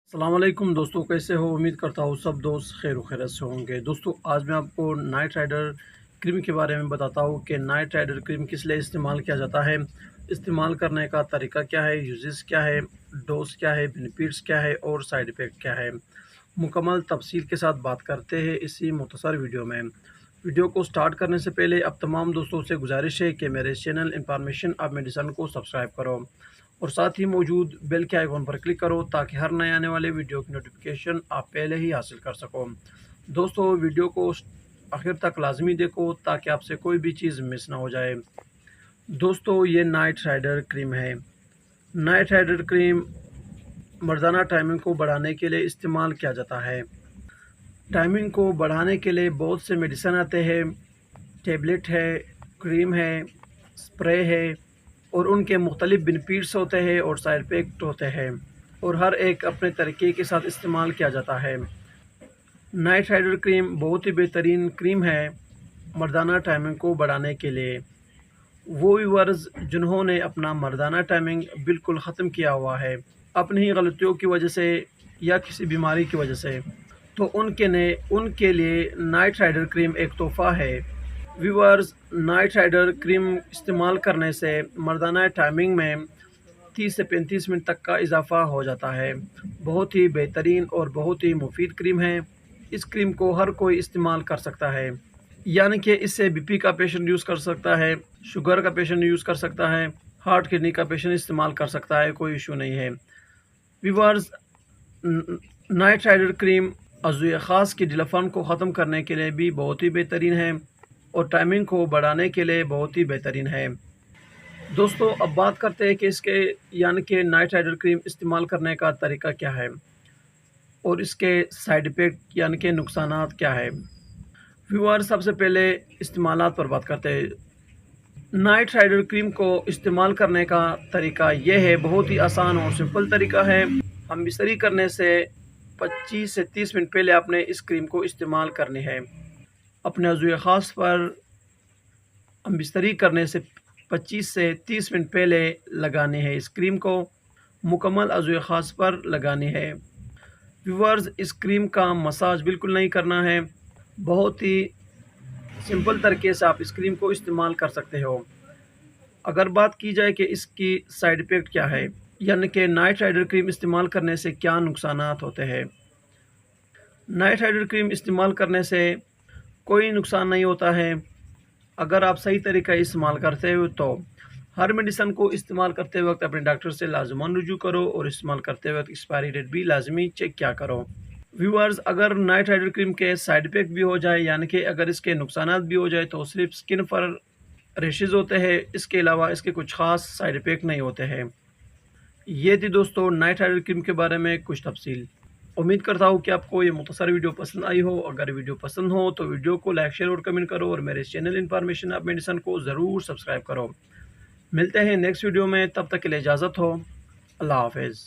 अस्सलाम वालेकुम दोस्तों, कैसे हो? उम्मीद करता हूँ सब दोस्त खैर खैरियत से होंगे। दोस्तों आज मैं आपको नाइट राइडर क्रीम के बारे में बताता हूँ कि नाइट राइडर क्रीम किस लिए इस्तेमाल किया जाता है, इस्तेमाल करने का तरीका क्या है, यूजेस क्या है, डोज क्या है, बेनिफिट्स क्या है और साइड इफ़ेक्ट क्या है। मुकम्मल तफसील के साथ बात करते हैं इसी मुख्तसर वीडियो में। वीडियो को स्टार्ट करने से पहले अब तमाम दोस्तों से गुजारिश है कि मेरे चैनल इन्फॉर्मेशन ऑफ मेडिसिन को सब्सक्राइब करो और साथ ही मौजूद बेल के आइकॉन पर क्लिक करो ताकि हर नए आने वाले वीडियो की नोटिफिकेशन आप पहले ही हासिल कर सको। दोस्तों वीडियो को आखिर तक लाजमी देखो ताकि आपसे कोई भी चीज़ मिस ना हो जाए। दोस्तों ये नाइट राइडर क्रीम है। नाइट राइडर क्रीम मर्दाना टाइमिंग को बढ़ाने के लिए इस्तेमाल किया जाता है। टाइमिंग को बढ़ाने के लिए बहुत से मेडिसिन आते हैं, टेबलेट है, क्रीम है, स्प्रे है और उनके मुख्तलिफ बेनिफिट्स होते हैं और साइड इफ़ेक्ट होते हैं और हर एक अपने तरीके के साथ इस्तेमाल किया जाता है। नाइट राइडर क्रीम बहुत ही बेहतरीन क्रीम है मर्दाना टाइमिंग को बढ़ाने के लिए। वो व्यूअर्स जिन्होंने अपना मर्दाना टाइमिंग बिल्कुल ख़त्म किया हुआ है अपनी ही गलतियों की वजह से या किसी बीमारी की वजह से, तो उनके लिए नाइट राइडर क्रीम एक तोहफ़ा है। व्यूअर्स नाइट राइडर क्रीम इस्तेमाल करने से मर्दाना टाइमिंग में 30 से 35 मिनट तक का इजाफ़ा हो जाता है। बहुत ही बेहतरीन और बहुत ही मुफीद क्रीम है। इस क्रीम को हर कोई इस्तेमाल कर सकता है, यानी कि इससे बीपी का पेशेंट यूज़ कर सकता है, शुगर का पेशेंट यूज़ कर सकता है, हार्ट किडनी का पेशेंट इस्तेमाल कर सकता है, कोई इशू नहीं है। व्यूअर्स नाइट राइडर क्रीम अज़ुए ख़ास की दिलफन को ख़त्म करने के लिए भी बहुत ही बेहतरीन है और टाइमिंग को बढ़ाने के लिए बहुत ही बेहतरीन है। दोस्तों अब बात करते हैं कि इसके यानी कि नाइट राइडर क्रीम इस्तेमाल करने का तरीका क्या है और इसके साइड इफ़ेक्ट यानी कि नुकसानात क्या है। व्यूअर सबसे पहले इस्तेमालात पर बात करते हैं। नाइट राइडर क्रीम को इस्तेमाल करने का तरीका यह है, बहुत ही आसान और सिंपल तरीका है। हम बिस्तरी करने से 25 से 30 मिनट पहले आपने इस क्रीम को इस्तेमाल करनी है। अपने अज़ुए ख़ास पर हम बिस्तरी करने से 25 से 30 मिनट पहले लगानी है। इस क्रीम को मुकम्मल अज़ुए ख़ास पर लगानी है। व्यूअर्स इस क्रीम का मसाज बिल्कुल नहीं करना है, बहुत ही सिंपल तरीके से आप इस क्रीम को इस्तेमाल कर सकते हो। अगर बात की जाए कि इसकी साइड इफ़ेक्ट क्या है, यानी कि नाइट राइडर क्रीम इस्तेमाल करने से क्या नुकसानात होते हैं। नाइट राइडर क्रीम इस्तेमाल करने से कोई नुकसान नहीं होता है अगर आप सही तरीका इस्तेमाल करते हो तो। हर मेडिसिन को इस्तेमाल करते वक्त अपने डॉक्टर से लाजमान रुजू करो और इस्तेमाल करते वक्त एक्सपायरी डेट भी लाजमी चेक किया करो। व्यूअर्स अगर नाइट राइडर क्रीम के साइड इफ़ेक्ट भी हो जाए, यानी कि अगर इसके नुकसानात भी हो जाए, तो सिर्फ स्किन पर रेशेज़ होते हैं, इसके अलावा इसके कुछ ख़ास साइड इफ़ेक्ट नहीं होते हैं। ये थी दोस्तों नाइट राइडर क्रीम के बारे में कुछ तफसील। उम्मीद करता हूँ कि आपको ये मुख्तसर वीडियो पसंद आई हो। अगर वीडियो पसंद हो तो वीडियो को लाइक, शेयर और कमेंट करो और मेरे चैनल इन्फॉर्मेशन ऑफ मेडिसिन को ज़रूर सब्सक्राइब करो। मिलते हैं नेक्स्ट वीडियो में, तब तक के लिए इजाज़त हो। अल्लाह हाफ़िज़।